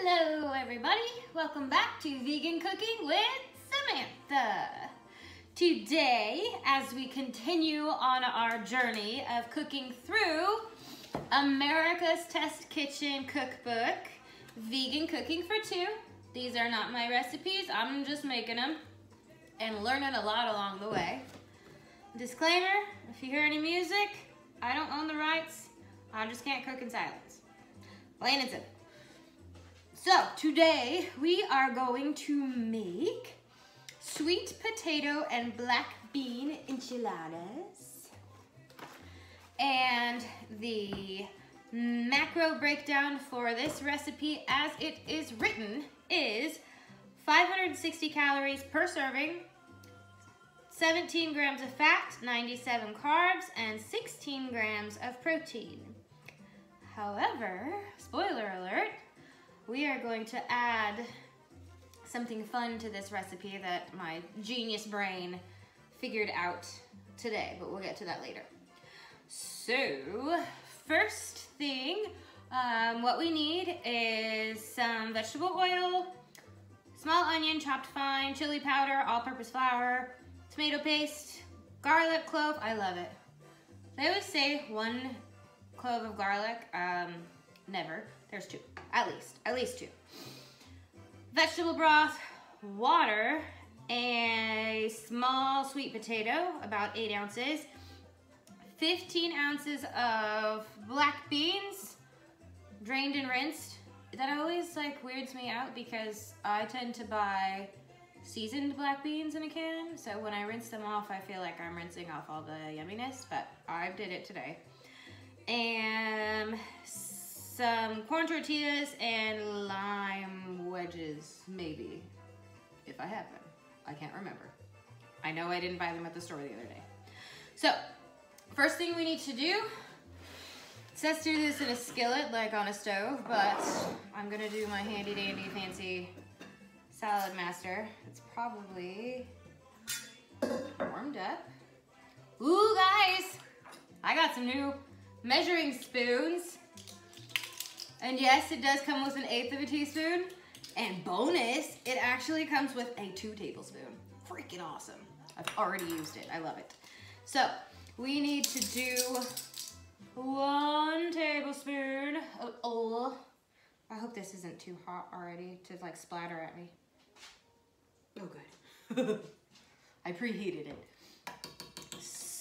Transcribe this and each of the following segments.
Hello everybody, welcome back to Vegan Cooking with Samantha. Today, as we continue on our journey of cooking through America's Test Kitchen Cookbook, Vegan Cooking for Two. These are not my recipes, I'm just making them and learning a lot along the way. Disclaimer, if you hear any music, I don't own the rights, I just can't cook in silence. Plain and simple. So today we are going to make sweet potato and black bean enchiladas. And the macro breakdown for this recipe as it is written is 560 calories per serving, 17 grams of fat, 97 carbs, and 16 grams of protein. However, spoiler alert, we are going to add something fun to this recipe that my genius brain figured out today, but we'll get to that later. So, first thing, what we need is some vegetable oil, small onion chopped fine, chili powder, all-purpose flour, tomato paste, garlic clove. I love it. They always say 1 clove of garlic. Never. There's 2. At least 2. Vegetable broth, water, a small sweet potato, about 8 ounces, 15 ounces of black beans, drained and rinsed. That always weirds me out because I tend to buy seasoned black beans in a can. So when I rinse them off, I feel like I'm rinsing off all the yumminess, but I did it today. And some corn tortillas and lime wedges, maybe, if I have them. I can't remember. I know I didn't buy them at the store the other day. So, first thing we need to do, it says do this in a skillet, like on a stove, but I'm gonna do my handy dandy fancy salad master. It's probably warmed up. Ooh, guys, I got some new measuring spoons. And yes, it does come with 1/8 of a teaspoon. And bonus, it actually comes with a 2 tablespoon. Freaking awesome. I've already used it. I love it. So, we need to do 1 tablespoon. Oh, I hope this isn't too hot already to splatter at me. Oh, good. I preheated it.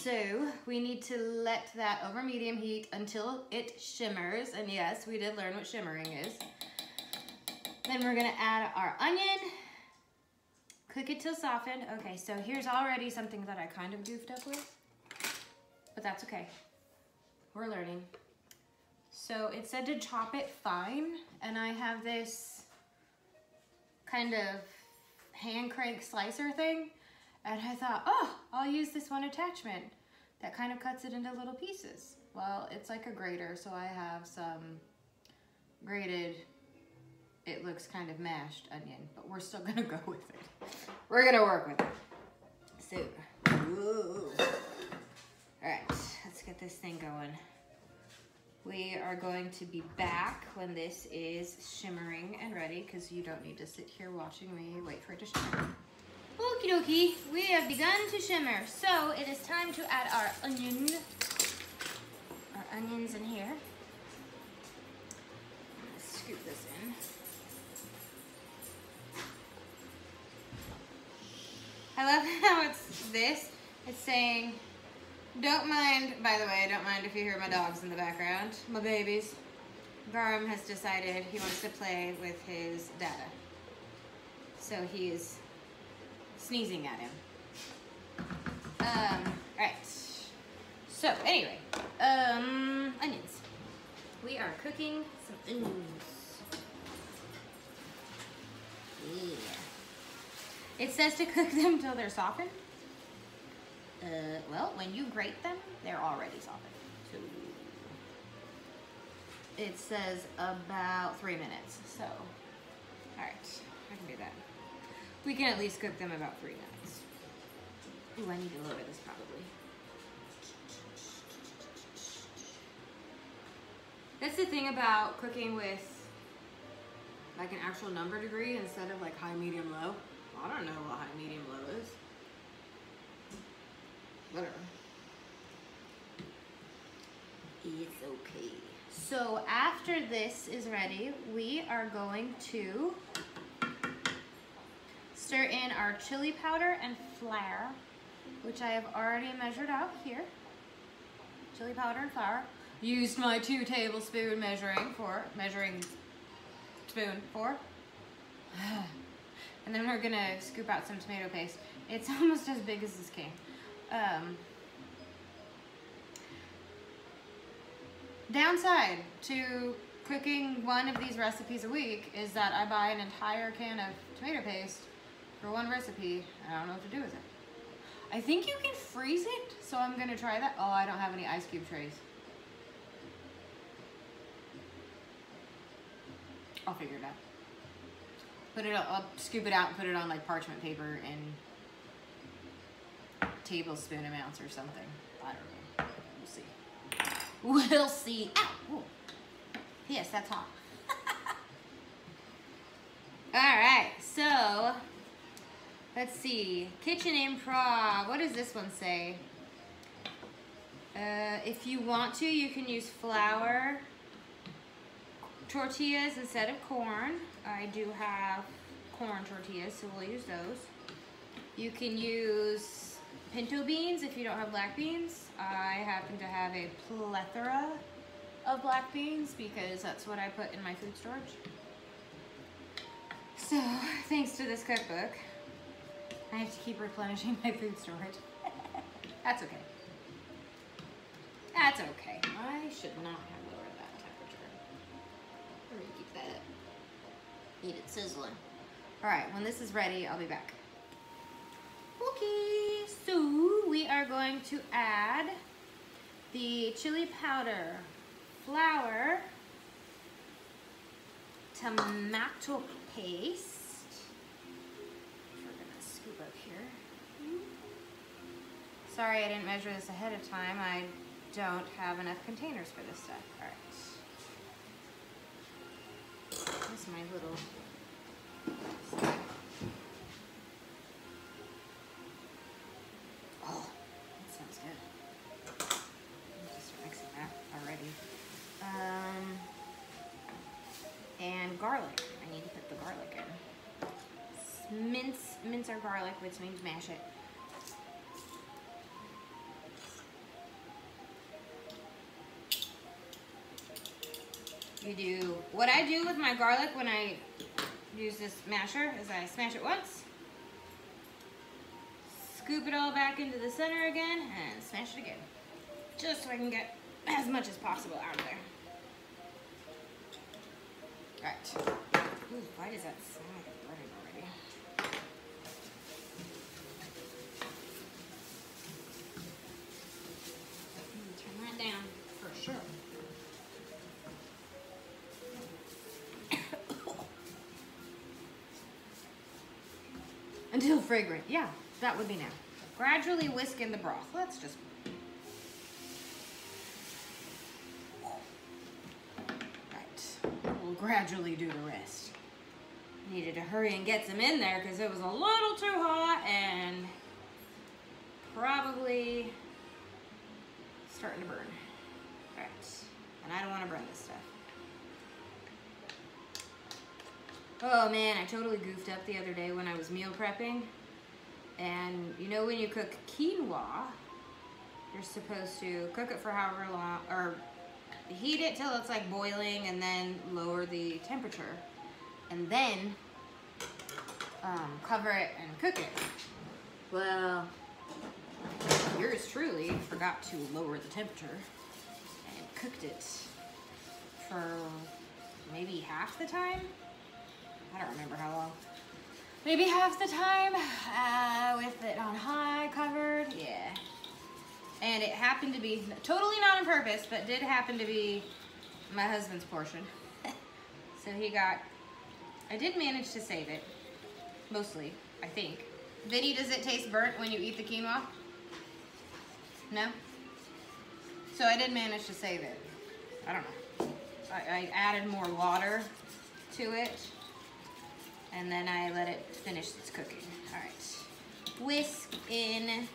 So we need to let that over medium heat until it shimmers. And yes, we did learn what shimmering is. Then we're gonna add our onion, cook it till softened. Okay, so here's already something that I kind of goofed up with, but that's okay. We're learning. So it said to chop it fine, and I have this kind of hand crank slicer thing. And I thought, oh, I'll use this one attachment that kind of cuts it into little pieces. Well, it's like a grater, so I have some grated, it looks kind of mashed onion, but we're still gonna go with it. We're gonna work with it. So, ooh. All right, let's get this thing going. We are going to be back when this is shimmering and ready, because you don't need to sit here watching me wait for it to shimmer. Okie dokie, we have begun to shimmer. So it is time to add our onions in here. Let's scoop this in. I love how it's saying, don't mind, by the way, don't mind if you hear my dogs in the background, my babies. Garam has decided he wants to play with his dada. So he is sneezing at him. Alright. So, anyway, onions. We are cooking some onions. Yeah. It says to cook them till they're softened. Well, when you grate them, they're already softened. So, it says about 3 minutes. So, alright, I can do that. We can at least cook them about 3 minutes. Ooh, I need to lower this probably. That's the thing about cooking with Like an actual number degree instead of like high, medium, low. I don't know what high, medium, low is. Whatever. It's okay. So after this is ready, we are going to stir in our chili powder and flour, which I have already measured out here. Chili powder and flour. Used my 2 tablespoon measuring spoon for. And then we're gonna scoop out some tomato paste. It's almost as big as this can. Downside to cooking one of these recipes a week is that I buy an entire can of tomato paste for one recipe. I don't know what to do with it. I think you can freeze it, so I'm gonna try that. Oh, I don't have any ice cube trays. I'll figure it out. I'll scoop it out and put it on like parchment paper in tablespoon amounts or something. I don't know. We'll see. We'll see. Ow! Ooh. Yes, that's hot. Alright, so let's see. Kitchen improv. What does this one say? If you want to, you can use flour tortillas instead of corn. I do have corn tortillas, so we'll use those. You can use pinto beans if you don't have black beans. I happen to have a plethora of black beans because that's what I put in my food storage. So, thanks to this cookbook, I have to keep replenishing my food storage. That's okay. That's okay. I should not have lowered that temperature. We're gonna keep that up. Eat it sizzling. All right, when this is ready, I'll be back. Okay, so we are going to add the chili powder, flour, tomato paste. We're gonna scoop up here. Sorry I didn't measure this ahead of time. I don't have enough containers for this stuff. All right. Here's my little side. Oh, that sounds good. Let's start mixing that already. And garlic. I need to put the garlic in. Mince our garlic, which means mash it. You do, what I do with my garlic when I use this masher is I smash it once, scoop it all back into the center again, and smash it again. Just so I can get as much as possible out of there. Right. Ooh, why does that smell like it's burning already? Turn that down for sure. Until fragrant. Yeah, that would be now. Gradually whisk in the broth. Let's just... Right. We'll gradually do the rest. Needed to hurry and get some in there because it was a little too hot and probably starting to burn. All right. And I don't want to burn this stuff. Oh man, I totally goofed up the other day when I was meal prepping. And you know when you cook quinoa, you're supposed to cook it for however long, or heat it till it's like boiling and then lower the temperature. And then cover it and cook it. Well, yours truly forgot to lower the temperature and cooked it for maybe half the time. I don't remember how long. Maybe half the time with it on high covered, yeah. And it happened to be, totally not on purpose, but did happen to be my husband's portion. So he got, I did manage to save it, mostly, I think. Vinny, does it taste burnt when you eat the quinoa? No? So I did manage to save it. I don't know. I added more water to it and then I let it finish its cooking. All right, whisk in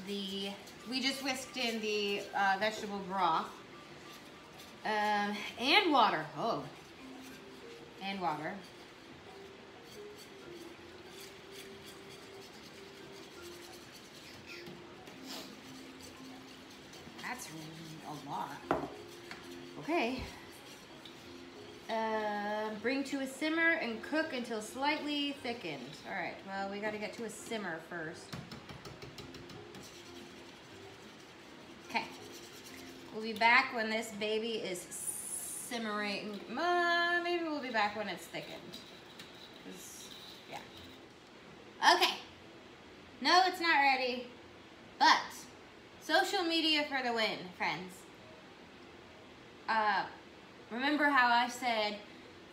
the, we just whisked in the vegetable broth and water. Oh, and water. That's a lot. Okay. Bring to a simmer and cook until slightly thickened. All right, well, we gotta get to a simmer first. Okay, we'll be back when this baby is simmering. Maybe we'll be back when it's thickened. Yeah. Okay, no, it's not ready, but social media for the win, friends. Remember how I said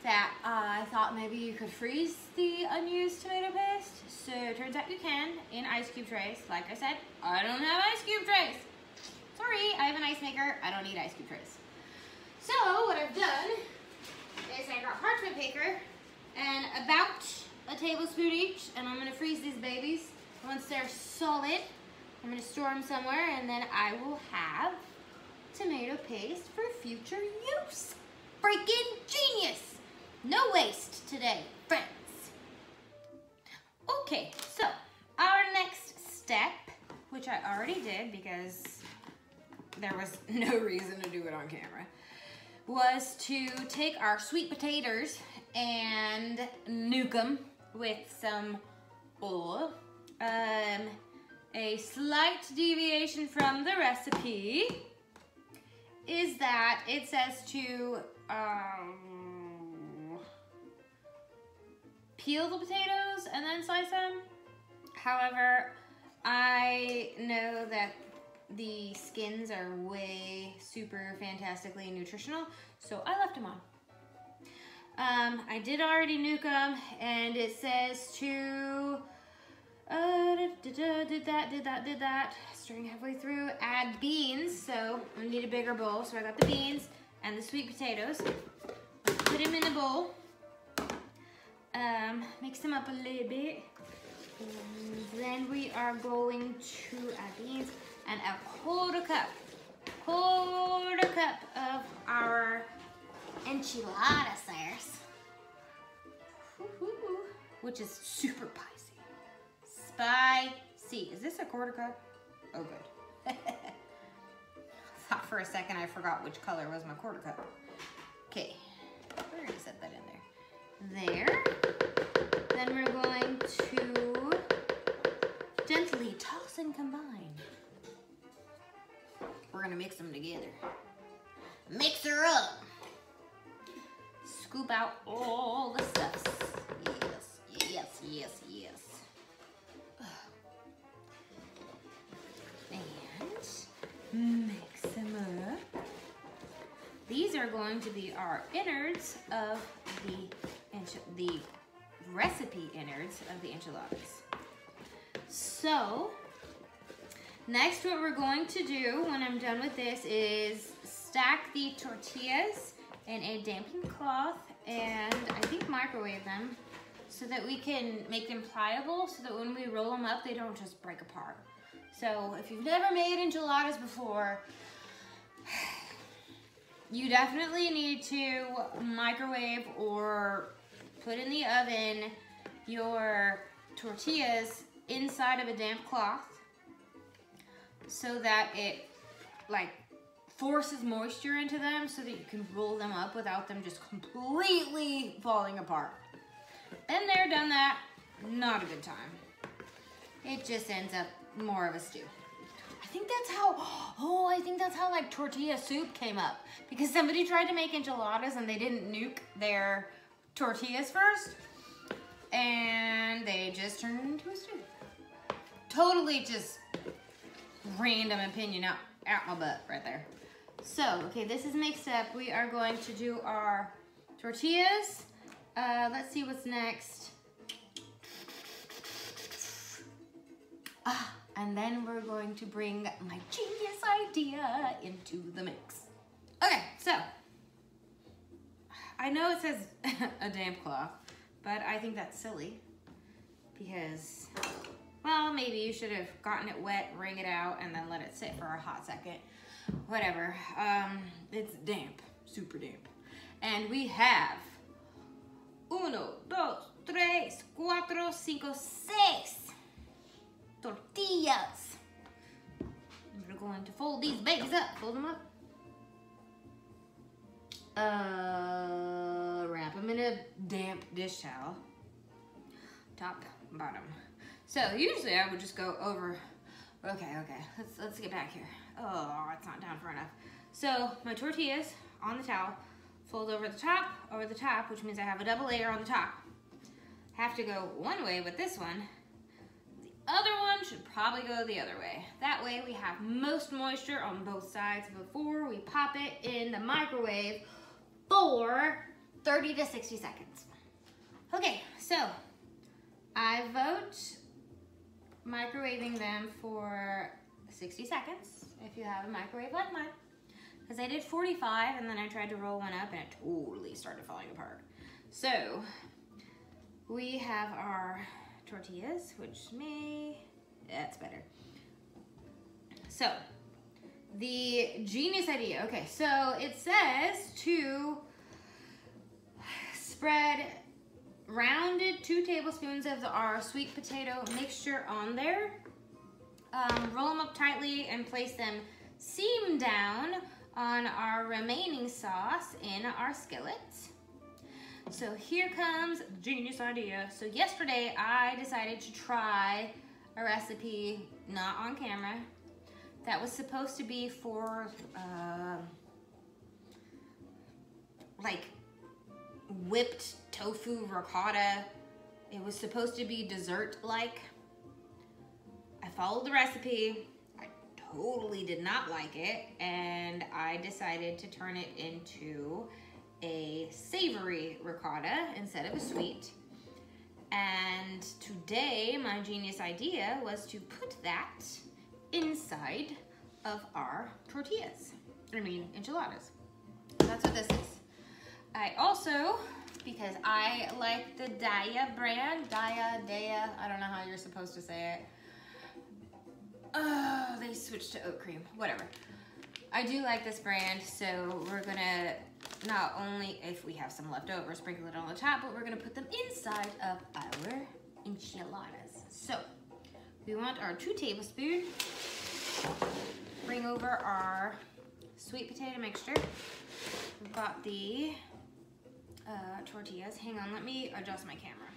that I thought maybe you could freeze the unused tomato paste? So it turns out you can in ice cube trays. Like I said, I don't have ice cube trays. Sorry, I have an ice maker. I don't need ice cube trays. So what I've done is I got parchment paper and about a tablespoon each, and I'm gonna freeze these babies. Once they're solid, I'm gonna store them somewhere, and then I will have tomato paste for future use. Freaking genius! No waste today, friends. Okay, so our next step, which I already did because there was no reason to do it on camera, was to take our sweet potatoes and nuke them with some oil. A slight deviation from the recipe is that it says to peel the potatoes and then slice them. However, I know that the skins are way super fantastically nutritional, so I left them on. I did already nuke them, and it says to did that. Stirring halfway through, add beans. So I need a bigger bowl. So I got the beans and the sweet potatoes. Put them in the bowl. Mix them up a little bit. And then we are going to add beans and a quarter cup of our enchilada sauce, which is super spicy. Is this a quarter cup? Oh, good. Thought for a second I forgot which color was my quarter cup. Okay, we're gonna set that in there. Then we're going to gently toss and combine. We're gonna mix them together. Mix her up. Scoop out all the stuffs. Yes. And mix them up. These are going to be our innards of the recipe innards of the enchiladas. So, next what we're going to do when I'm done with this is stack the tortillas in a dampened cloth and I think microwave them so that we can make them pliable so that when we roll them up, they don't just break apart. So if you've never made enchiladas before, you definitely need to microwave or put in the oven your tortillas inside of a damp cloth so that it like forces moisture into them so that you can roll them up without them just completely falling apart. Been there, done that, not a good time. It just ends up more of a stew. I think that's how like tortilla soup came up because somebody tried to make enchiladas and they didn't nuke their tortillas first and they just turned into a stew. Totally just random opinion out my butt right there. So, okay, this is mixed up. We are going to do our tortillas. Let's see what's next. And then we're going to bring my genius idea into the mix. Okay, so I know it says a damp cloth, but I think that's silly because, well, maybe you should have gotten it wet, wring it out, and then let it sit for a hot second. Whatever. It's damp, super damp. And we have 1, 2, 3, 4, 5, 6 tortillas. We're going to fold these babies up. Fold them up. Wrap them in a damp dish towel. Top, bottom. So usually I would just go over. Okay. Let's get back here. Oh, it's not down far enough. So my tortillas on the towel, fold over the top, which means I have a double layer on the top. Have to go one way with this one. The other one should probably go the other way. That way we have most moisture on both sides before we pop it in the microwave for 30 to 60 seconds. Okay, so I vote microwaving them for 60 seconds if you have a microwave like mine. Because I did 45 and then I tried to roll one up and it totally started falling apart. So we have our tortillas, which that's better. So the genius idea, okay, so it says to spread rounded 2 tablespoons of our sweet potato mixture on there. Roll them up tightly and place them seam down on our remaining sauce in our skillet. So here comes the genius idea. So yesterday I decided to try a recipe not on camera that was supposed to be for like whipped tofu ricotta. It was supposed to be dessert-like. I followed the recipe. I totally did not like it, and I decided to turn it into a savory ricotta instead of a sweet. And today my genius idea was to put that inside of our tortillas. I mean enchiladas. That's what this is. I also, because I like the Daiya brand, Daiya, I don't know how you're supposed to say it. Oh, they switched to oat cream, whatever. I do like this brand, so we're gonna not only, if we have some left over, sprinkle it on the top, but we're gonna put them inside of our enchiladas. So we want our 2 tablespoons. Bring over our sweet potato mixture. We've got the tortillas. Hang on, let me adjust my camera.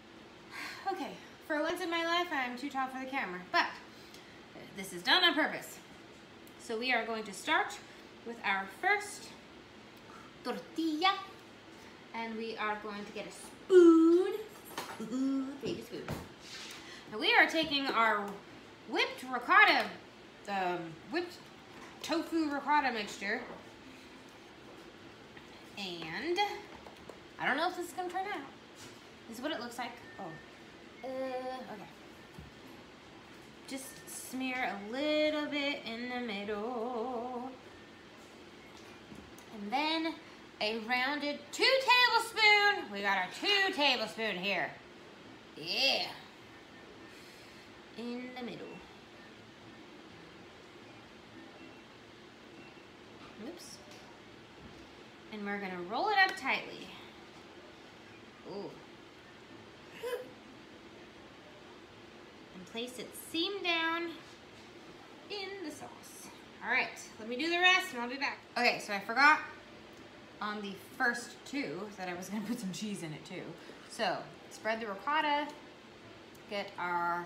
Okay, for once in my life, I'm too tall for the camera, but this is done on purpose. So we are going to start with our first tortilla, and we are going to get a spoon, baby spoon. And we are taking our whipped ricotta, whipped tofu ricotta mixture, and I don't know if this is gonna turn out. This is what it looks like. Oh, okay. Just smear a little bit in the middle. And then a rounded 2 tablespoons. We got our 2 tablespoons here. Yeah. In the middle. Oops. And we're gonna roll it up tightly. Ooh. And place it seam down in the sauce. All right, let me do the rest and I'll be back. Okay, so I forgot on the first 2 that I was gonna put some cheese in it too. So spread the ricotta, get our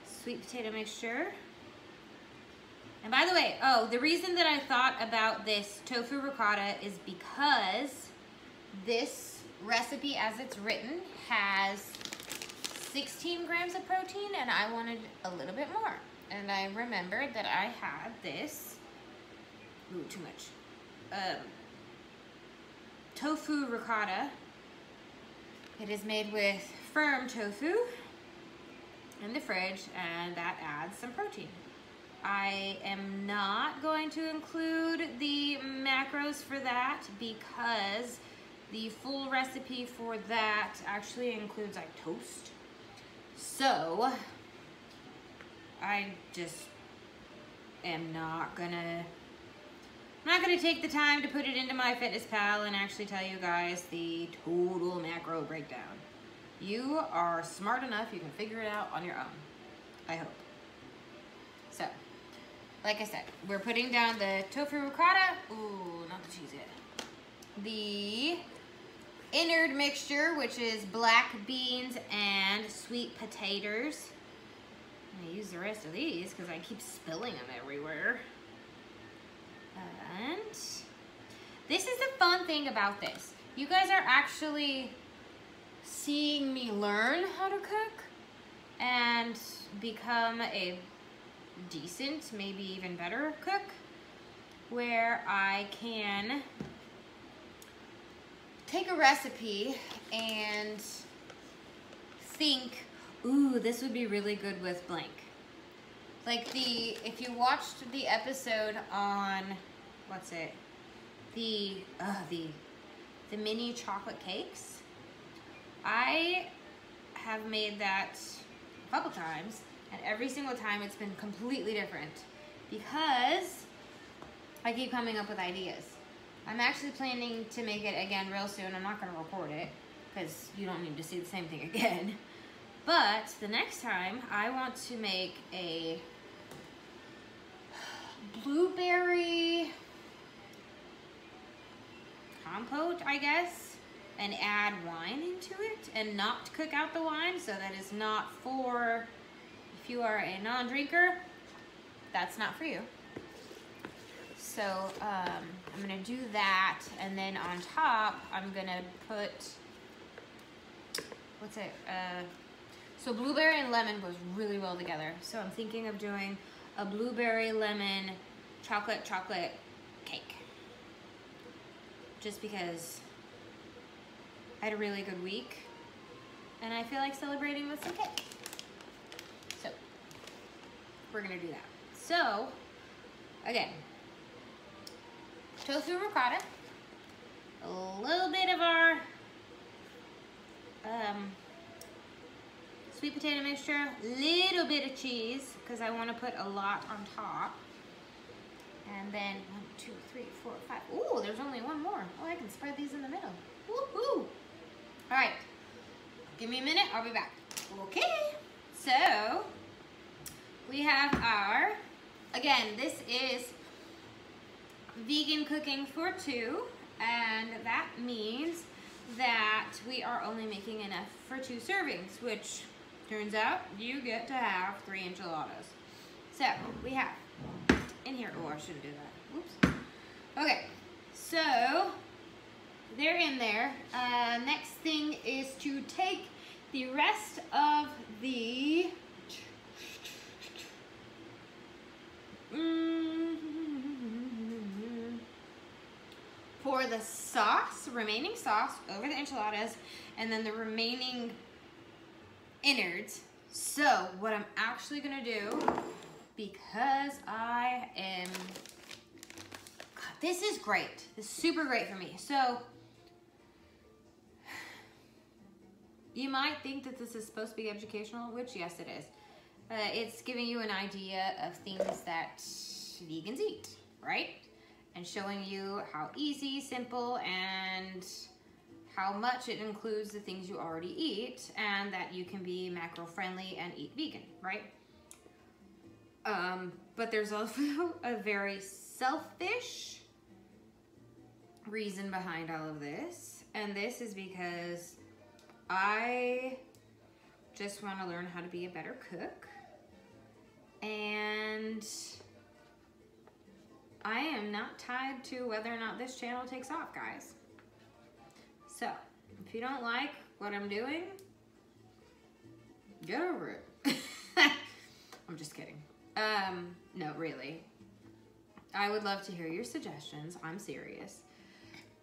sweet potato mixture. And by the way, oh, the reason that I thought about this tofu ricotta is because this recipe as it's written has 16 grams of protein and I wanted a little bit more. And I remembered that I had this, ooh, too much, tofu ricotta. It is made with firm tofu in the fridge, and that adds some protein. I am not going to include the macros for that because The full recipe for that actually includes like toast. So I just am not gonna take the time to put it into MyFitnessPal and actually tell you guys the total macro breakdown. You are smart enough, you can figure it out on your own, I hope. So, like I said, we're putting down the tofu ricotta. Ooh, not the cheese yet. The innard mixture, which is black beans and sweet potatoes. I'm gonna use the rest of these because I keep spilling them everywhere. And this is the fun thing about this. You guys are actually seeing me learn how to cook and become a decent, maybe even better cook, where I can take a recipe and think, ooh, this would be really good with blank. Like if you watched the episode on, what's it? The mini chocolate cakes. I have made that a couple times, and every single time it's been completely different because I keep coming up with ideas. I'm actually planning to make it again real soon. I'm not gonna record it because you don't need to see the same thing again. But the next time I want to make a blueberry compote, I guess, and add wine into it and not cook out the wine. So that is not for, if you are a non-drinker, that's not for you. So I'm gonna do that, and then on top I'm gonna put, what's it? So blueberry and lemon goes really well together. So I'm thinking of doing a blueberry lemon chocolate cake. Just because I had a really good week and I feel like celebrating with some cake. So we're gonna do that. So again, tofu ricotta, a little bit of our sweet potato mixture, little bit of cheese because I want to put a lot on top. And then 1, 2, 3, 4, 5. Ooh, there's only one more. Oh, I can spread these in the middle. Woohoo! All right, give me a minute. I'll be back. Okay, so we have our, again, this is vegan cooking for 2, and that means that we are only making enough for 2 servings, which turns out you get to have 3 enchiladas. So we have in here, oh, I shouldn't do that. Oops. Okay, so they're in there. Next thing is to take the rest of the pour the sauce, remaining sauce, over the enchiladas, and then the remaining innards. So what I'm actually gonna do, because I am, God, this is great. This is super great for me. So you might think that this is supposed to be educational, which yes it is. It's giving you an idea of things that vegans eat, right? And showing you how easy, simple, and how much it includes the things you already eat, and that you can be macro friendly and eat vegan, right? But there's also a very selfish reason behind all of this, and this is because I just want to learn how to be a better cook, and I am not tied to whether or not this channel takes off, guys. So, if you don't like what I'm doing, get over it. I'm just kidding. No, really. I would love to hear your suggestions. I'm serious.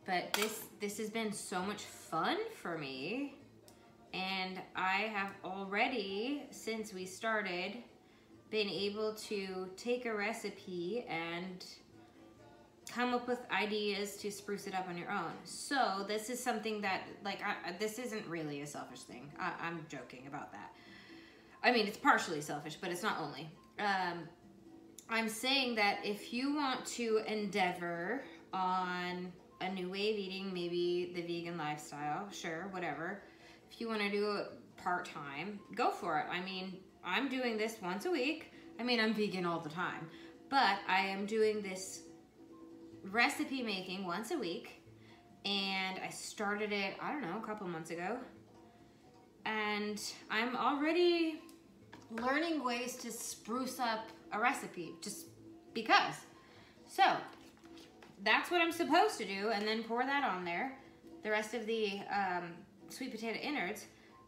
But this has been so much fun for me. And I have already, since we started, been able to take a recipe and come up with ideas to spruce it up on your own. So this is something that, like, this isn't really a selfish thing. I'm joking about that. I mean, it's partially selfish, but it's not only. I'm saying that if you want to endeavor on a new way of eating, maybe the vegan lifestyle, sure, whatever. If you want to do it part-time, go for it. I mean, I'm doing this once a week. I mean, I'm vegan all the time, but I am doing this recipe making once a week, and I started it, I don't know, a couple months ago, and I'm already learning ways to spruce up a recipe just because. So that's what I'm supposed to do, and then pour that on there. The rest of the sweet potato innards,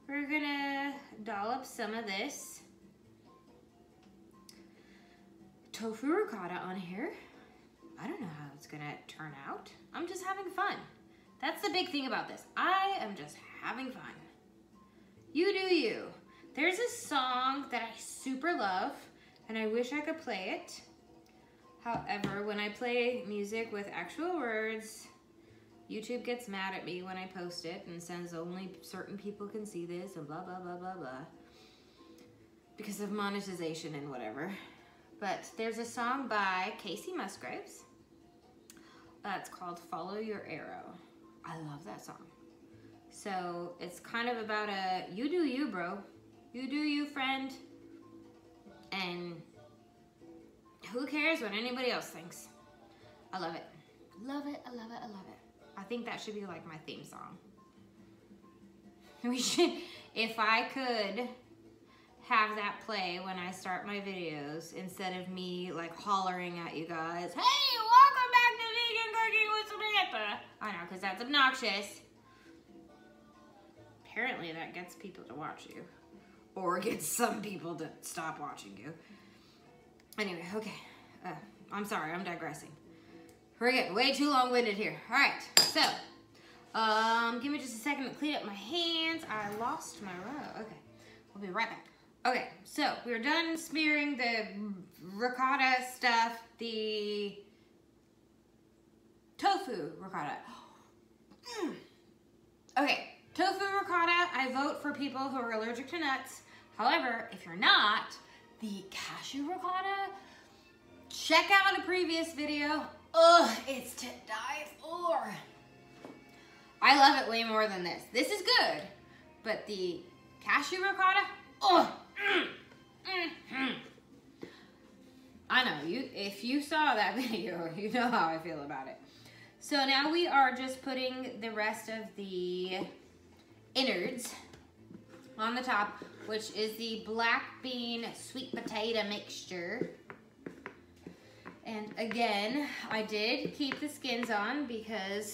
we're gonna dollop some of this tofu ricotta on here. I don't know how it's gonna turn out. I'm just having fun. That's the big thing about this. I am just having fun. You do you. There's a song that I super love, and I wish I could play it. However, when I play music with actual words, YouTube gets mad at me when I post it and says only certain people can see this and blah, blah, blah, blah, blah. Because of monetization and whatever. But there's a song by Casey Musgraves. It's called Follow Your Arrow. I love that song. So it's kind of about a you do you, bro. You do you, friend. And who cares what anybody else thinks? I love it. Love it, I love it, I love it. I think that should be like my theme song. We should, if I could have that play when I start my videos instead of me like hollering at you guys, hey, welcome back to Vegan Cooking with Samantha. I know, because that's obnoxious. Apparently that gets people to watch you. Or gets some people to stop watching you. Anyway, okay. I'm sorry, I'm digressing. We're getting way too long-winded here. All right, so, give me just a second to clean up my hands. I lost my row. Okay, we'll be right back. Okay, so we're done smearing the ricotta stuff, the tofu ricotta. Okay, tofu ricotta, I vote for people who are allergic to nuts. However, if you're not, the cashew ricotta, check out a previous video. Ugh, it's to die for. I love it way more than this. This is good, but the cashew ricotta, ugh. I know, if you saw that video, you know how I feel about it. So now we are just putting the rest of the innards on the top, which is the black bean sweet potato mixture. And again, I did keep the skins on because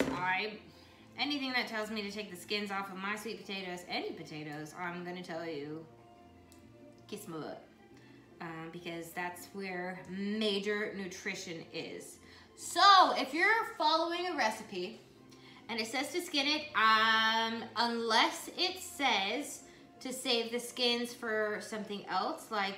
anything that tells me to take the skins off of my sweet potatoes, any potatoes, I'm gonna tell you, kiss my butt. Because that's where major nutrition is. So if you're following a recipe and it says to skin it, unless it says to save the skins for something else, like,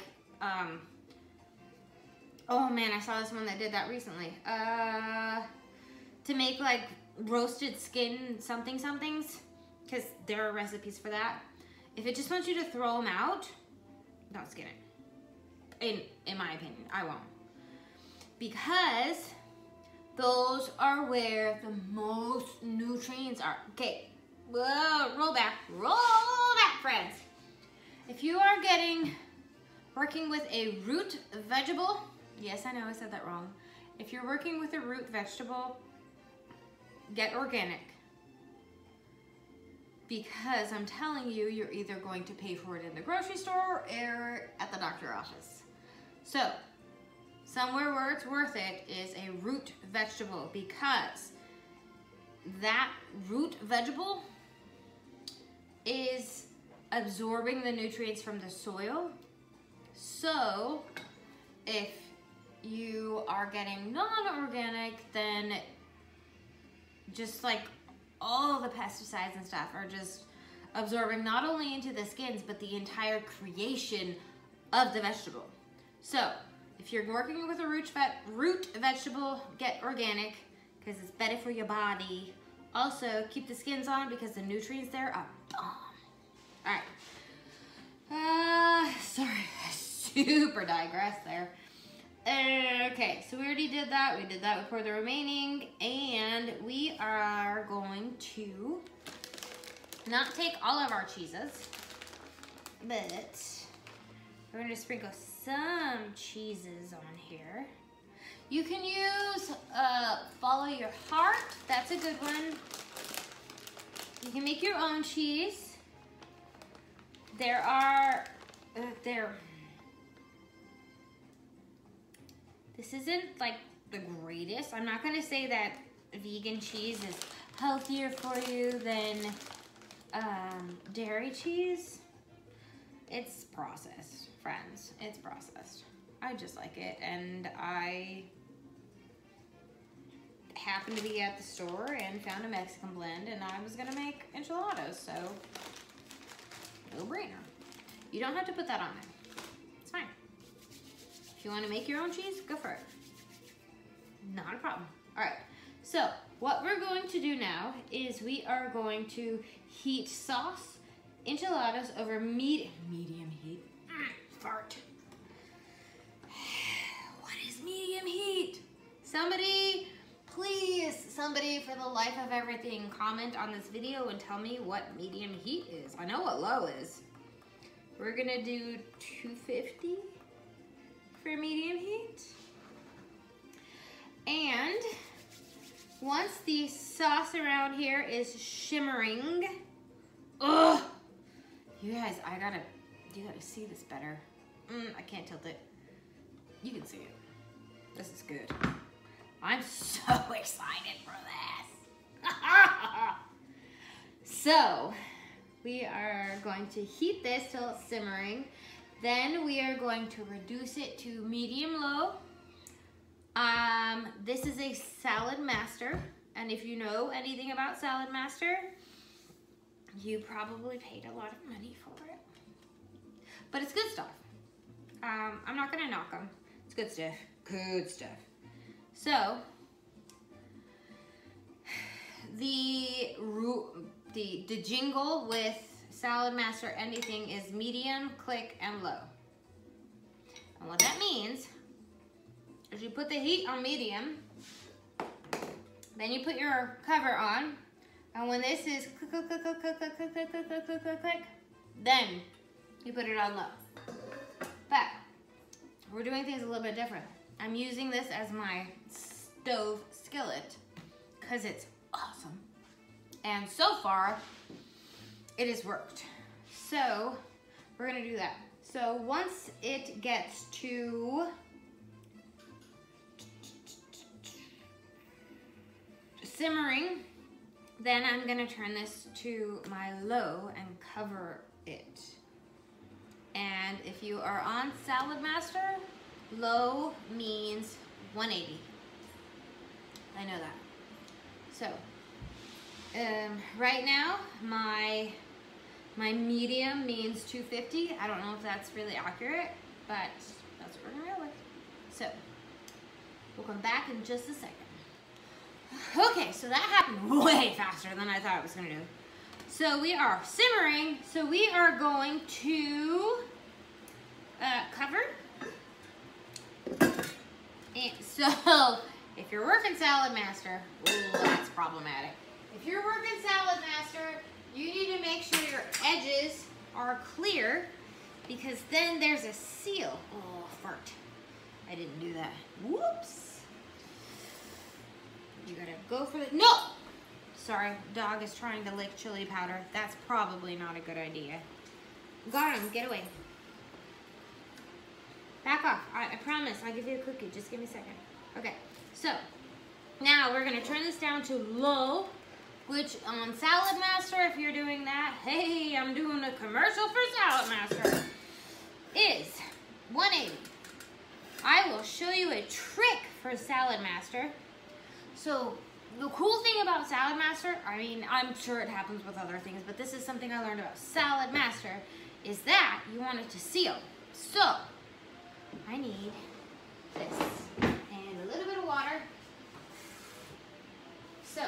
oh man, I saw this one that did that recently. To make like roasted skin somethings, because there are recipes for that. If it just wants you to throw them out, don't skin it. In my opinion, I won't. Because those are where the most nutrients are. Okay, whoa, roll back, friends. If you are working with a root vegetable, yes, I know I said that wrong. If you're working with a root vegetable, get organic. Because I'm telling you, you're either going to pay for it in the grocery store or at the doctor's office. So, somewhere where it's worth it is a root vegetable, because that root vegetable is absorbing the nutrients from the soil. So, if you are getting non-organic, then just like all the pesticides and stuff are just absorbing not only into the skins, but the entire creation of the vegetable. So, if you're working with a root vegetable, get organic. because it's better for your body. Also, keep the skins on because the nutrients there are bomb. All right. Sorry, I super digressed there. Okay, so we already did that. We did that for the remaining, and we are going to not take all of our cheeses, but we're going to sprinkle some cheeses on here. You can use Follow Your Heart. That's a good one. You can make your own cheese. There are, this isn't like the greatest. I'm not gonna say that vegan cheese is healthier for you than dairy cheese. It's processed, friends. It's processed. I just like it, and I happened to be at the store and found a Mexican blend, and I was gonna make enchiladas, so no brainer. You don't have to put that on there. It's fine. If you want to make your own cheese, go for it. Not a problem. All right, so what we're going to do now is we are going to heat sauce enchiladas over medium heat. Fart. What is medium heat? Somebody, please, somebody for the life of everything, comment on this video and tell me what medium heat is. I know what low is. We're gonna do 250 for medium heat. And once the sauce around here is shimmering, ugh, you guys, you gotta see this better. I can't tilt it. You can see it. This is good. I'm so excited for this. So, we are going to heat this till it's simmering. Then we are going to reduce it to medium-low. This is a Salad Master, and if you know anything about Salad Master, you probably paid a lot of money for it. But it's good stuff. I'm not gonna knock them. It's good stuff. Good stuff. So, the jingle with Salad Master anything is medium, click, and low. And what that means is you put the heat on medium, then you put your cover on, and when this is click, click, click, click, click, click, click, click, click, click, click, click, then you put it on low. But we're doing things a little bit different. I'm using this as my stove skillet because it's awesome. And so far, it has worked. So we're gonna do that. So once it gets to simmering, then I'm gonna turn this to my low and cover it. And if you are on Salad Master, low means 180. I know that. So, right now, my medium means 250. I don't know if that's really accurate, but that's what we're gonna go with. So, we'll come back in just a second. Okay, so that happened way faster than I thought it was gonna do. So we are simmering, so we are going to cover. And so, if you're working Salad Master, ooh, that's problematic. If you're working Salad Master, you need to make sure your edges are clear because then there's a seal. Oh, fart. I didn't do that. Whoops. You gotta go for the, no! Sorry, dog is trying to lick chili powder. That's probably not a good idea. Got him, get away. Back off, I promise, I'll give you a cookie. Just give me a second. Okay, so now we're gonna turn this down to low, which on Salad Master, if you're doing that, hey, I'm doing a commercial for Salad Master, is 180. I will show you a trick for Salad Master. So the cool thing about Salad Master, I mean, I'm sure it happens with other things, but this is something I learned about Salad Master, is that you want it to seal. So I need this and a little bit of water. So,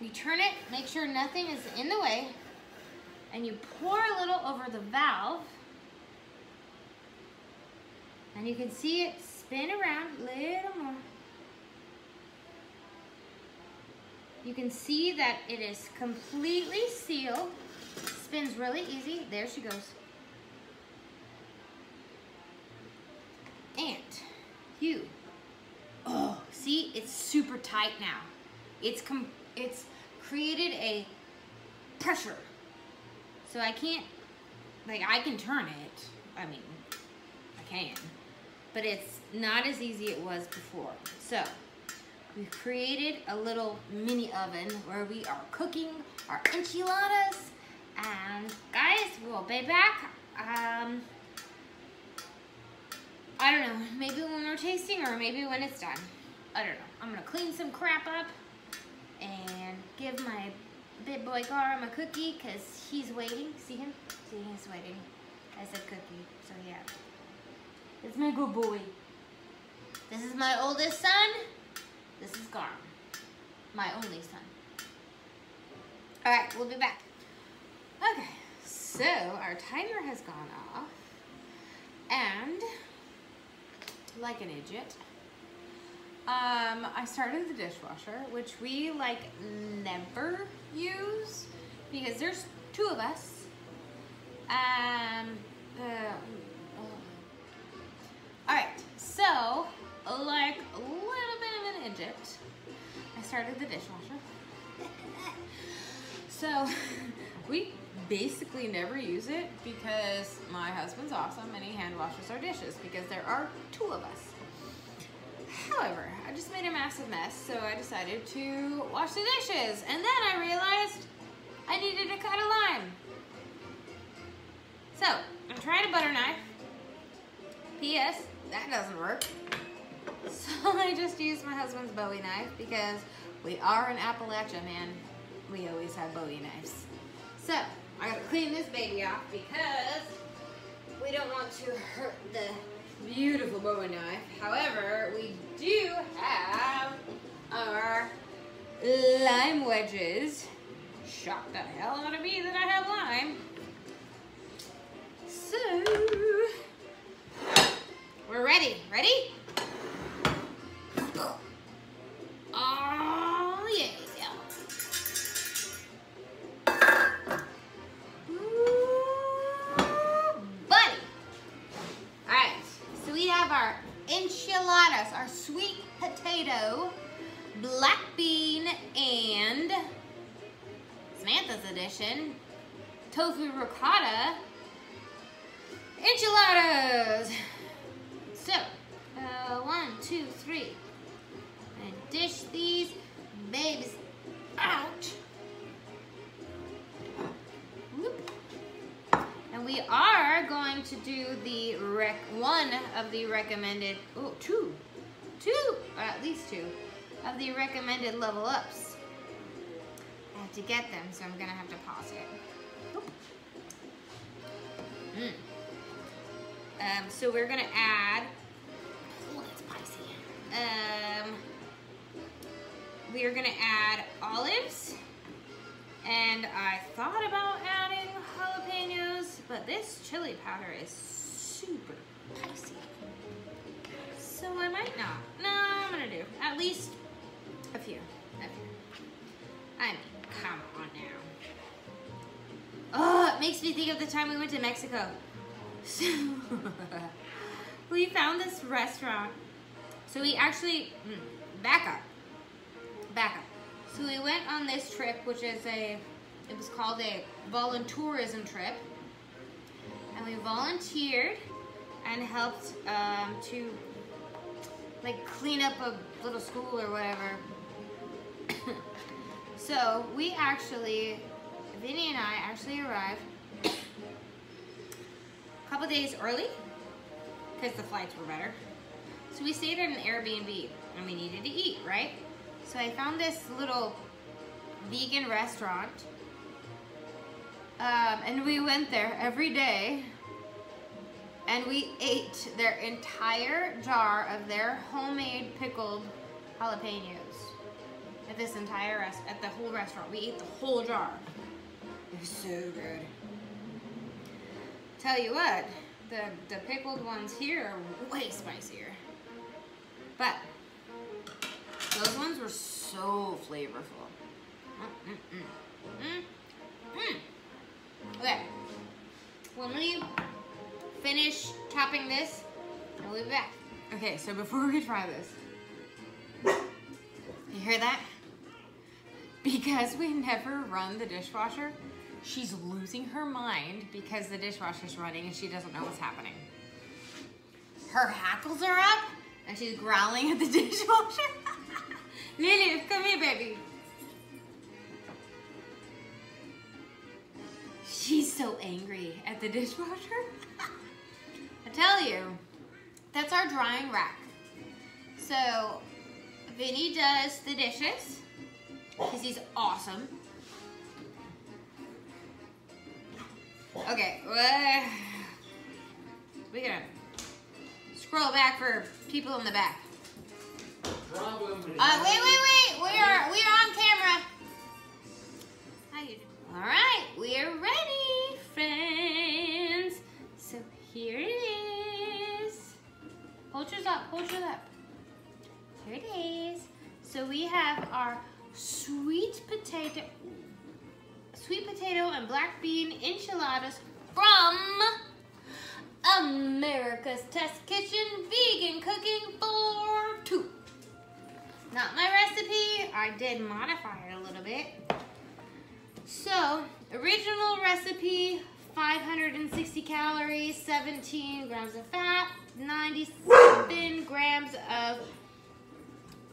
you turn it, make sure nothing is in the way, and you pour a little over the valve, and you can see it spin around a little more. You can see that it is completely sealed. Spins really easy. There she goes. And see, it's super tight now. It's created a pressure. So I can't, like, I can turn it. I mean, I can. But it's not as easy as it was before. So, we've created a little mini oven where we are cooking our enchiladas. And guys, we'll be back. I don't know, maybe when we're tasting or maybe when it's done. I don't know. I'm gonna clean some crap up and give my big boy Garam a cookie because he's waiting. See him? See, he's waiting. I said cookie, so yeah. It's my good boy. This is my oldest son. This is Garam, my only son. All right, we'll be back. Okay, so our timer has gone off, and like an idiot, I started the dishwasher, which we like never use because there's two of us. All right, so like a little bit of an idiot, I started the dishwasher. So we basically never use it because my husband's awesome and he hand washes our dishes because there are two of us. However, I just made a massive mess, so I decided to wash the dishes, and then I realized I needed to cut a lime. So I'm trying a butter knife. P.S. that doesn't work. So I just used my husband's Bowie knife because we are in Appalachia, man. We always have Bowie knives. So I gotta clean this baby off because we don't want to hurt the beautiful Bowie knife. However, we do have our lime wedges. Shocked the hell out of me that I have lime. So we're ready. Ready? Oh yeah. Our enchiladas, our sweet potato, black bean, and Samantha's edition, tofu ricotta enchiladas. So, 1, 2, 3. And dish these babies out. Whoop. And we are going to do the one of the recommended, at least two of the recommended level ups. I have to get them, so I'm gonna have to pause it. So we're gonna add, oh, that's spicy. We are gonna add olives. And I thought about adding jalapenos, but this chili powder is super spicy. So I might not. No, I'm gonna do at least a few. I mean, come on now. Oh, it makes me think of the time we went to Mexico. So we found this restaurant. So we actually, back up. So we went on this trip, which is it was called a voluntourism trip. And we volunteered and helped to like clean up a little school or whatever. So we actually, Vinny and I actually arrived a couple days early because the flights were better. So we stayed at an Airbnb and we needed to eat, right? So I found this little vegan restaurant, and we went there every day, and we ate their entire jar of their homemade pickled jalapenos. If this entire at the whole restaurant. We ate the whole jar. It was so good. Tell you what, the pickled ones here are way spicier. But those ones were so flavorful. Okay, when we finish topping this, we'll be back. Okay, so before we try this, you hear that? Because we never run the dishwasher, she's losing her mind because the dishwasher's running and she doesn't know what's happening. Her hackles are up and she's growling at the dishwasher. Lily, come here, baby. She's so angry at the dishwasher. I tell you, that's our drying rack. So Vinny does the dishes because he's awesome. Okay, we're gonna scroll back for people in the back. Wait! We are on camera. How you doing? All right, we are ready, friends. So here it is. Hold yours up. Here it is. So we have our sweet potato and black bean enchiladas from America's Test Kitchen Vegan Cooking for 2. Not my recipe, I did modify it a little bit. So, original recipe, 560 calories, 17 grams of fat, 97 grams of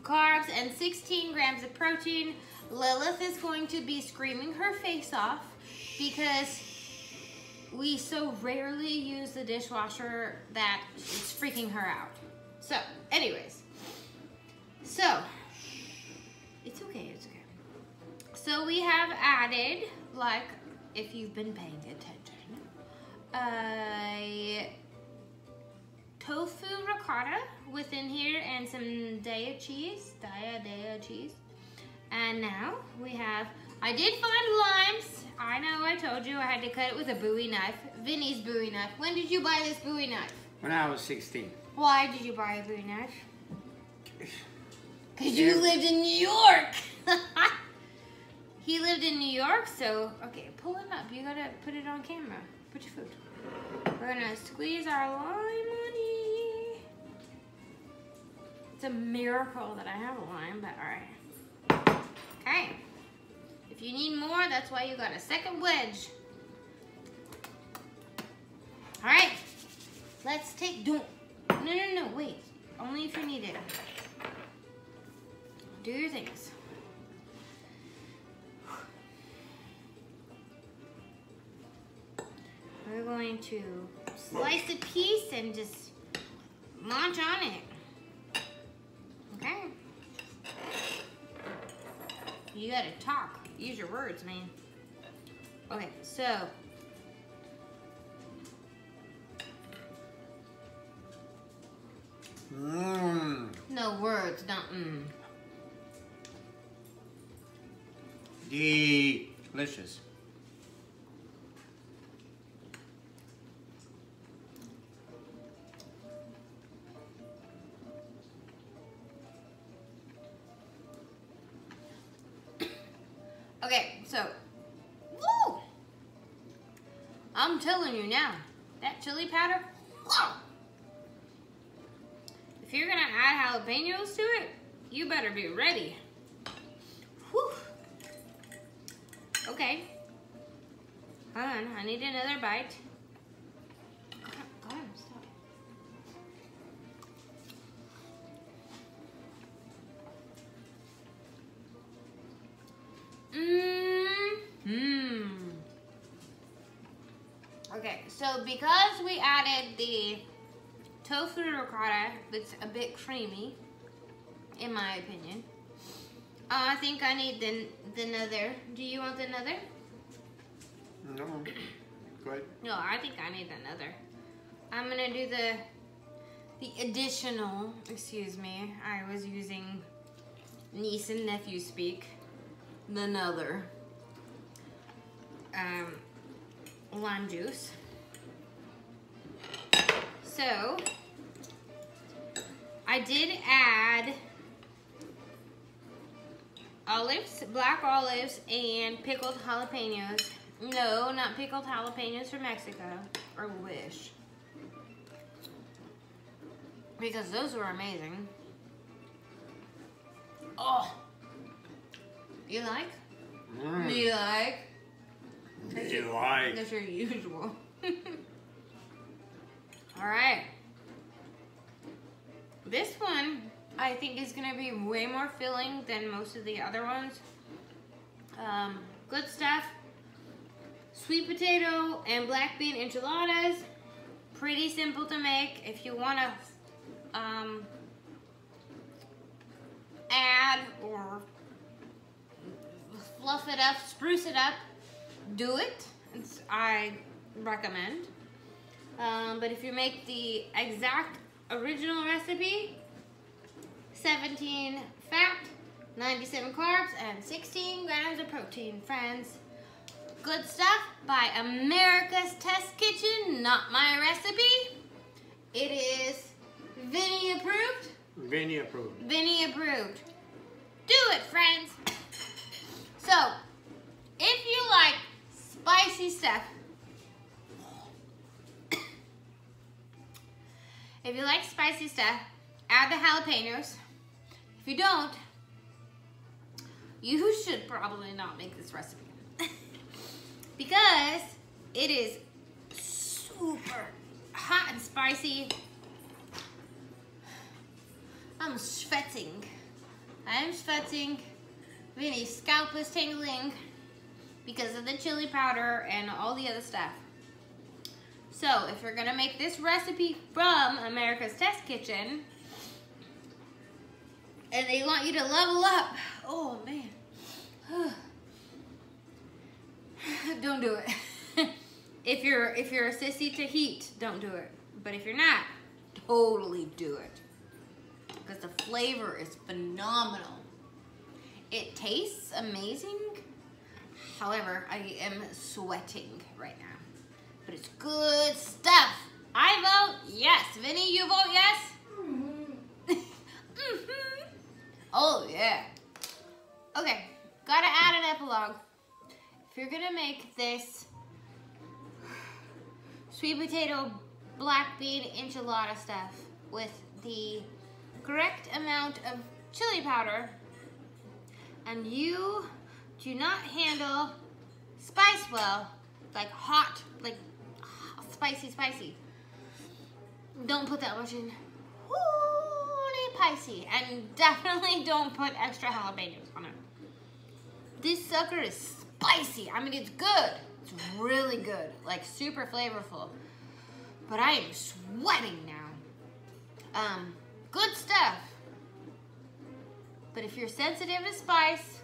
carbs, and 16 grams of protein. Lilith is going to be screaming her face off because we so rarely use the dishwasher that it's freaking her out. So, anyways. So, it's okay. So we have added, like, if you've been paying attention, a tofu ricotta within here and some Daiya cheese. And now we have, I did find limes. I know, I told you I had to cut it with a Bowie knife. Vinny's Bowie knife. When did you buy this Bowie knife? When I was 16. Why did you buy a Bowie knife? Because you lived in New York. He lived in New York, so, okay, pull it up. You gotta put it on camera. Put your food. We're gonna squeeze our lime on it. It's a miracle that I have a lime, but all right. Okay. If you need more, that's why you got a second wedge. All right. Let's take, no, wait. Only if you need it. Do your things. We're going to slice a piece and just munch on it. Okay. You gotta talk. Use your words, man. Okay, so. No words, not Delicious. Okay, so, woo! I'm telling you now, that chili powder, whoa! If you're gonna add jalapenos to it, you better be ready. Whew. Okay. Hold on, I need another bite. Go ahead, stop. Okay, so because we added the tofu ricotta, it's a bit creamy, in my opinion. I think I need the nether. Do you want the nether? No. Go ahead. No, I think I need the nether. I'm gonna do the additional, excuse me, I was using niece and nephew speak, another lime juice. So I did add olives, black olives, and pickled jalapenos. No, not pickled jalapenos from Mexico. I wish. Because those were amazing. Oh! You like? You like? You like? That's your usual. Alright. This one, I think, is going to be way more filling than most of the other ones. Good stuff. Sweet potato and black bean enchiladas. Pretty simple to make. If you want to add or fluff it up, spruce it up, do it. I recommend. But if you make the exact original recipe, 17 fat, 97 carbs, and 16 grams of protein, friends. Good stuff by America's Test Kitchen, not my recipe. It is Vinny approved. Vinny approved. Vinny approved. Do it, friends. So, if you like spicy stuff, add the jalapenos. If you don't, you should probably not make this recipe. Because it is super hot and spicy. I'm sweating. I'm sweating. Vinny's scalp is tingling because of the chili powder and all the other stuff. So if you're gonna make this recipe from America's Test Kitchen and they want you to level up, oh man, don't do it. If you're a sissy to heat, don't do it. But if you're not, totally do it. Because the flavor is phenomenal. It tastes amazing. However, I am sweating right now. But it's good stuff. I vote yes. Vinny, you vote yes? Mm-hmm. Oh, yeah. Okay, gotta add an epilogue. If you're gonna make this sweet potato black bean enchilada stuff with the correct amount of chili powder, and you do not handle spice well, like hot, like spicy, don't put that much in. Holy spicy. And definitely don't put extra jalapenos on it. This sucker is spicy. I mean, it's good. It's really good, like super flavorful. But I am sweating now. Good stuff. But if you're sensitive to spice,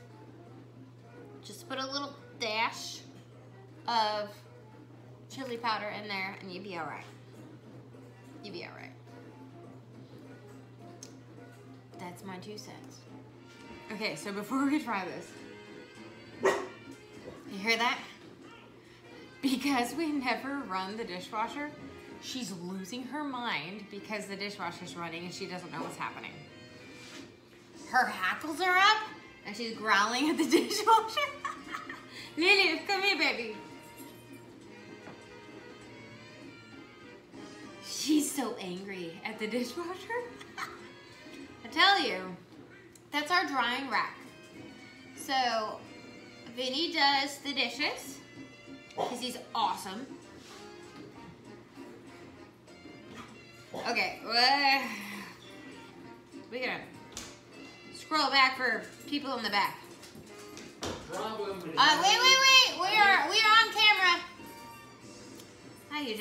just put a little dash of chili powder in there and you'll be all right. You'll be all right. That's my 2 cents. Okay, so before we try this, you hear that? Because we never run the dishwasher, she's losing her mind because the dishwasher's running and she doesn't know what's happening. Her hackles are up and she's growling at the dishwasher. Lily, come here, baby. She's so angry at the dishwasher. I tell you, that's our drying rack. So, Vinny does the dishes because he's awesome. Okay, we're gonna scroll back for people in the back. Wait, we are on camera. How you just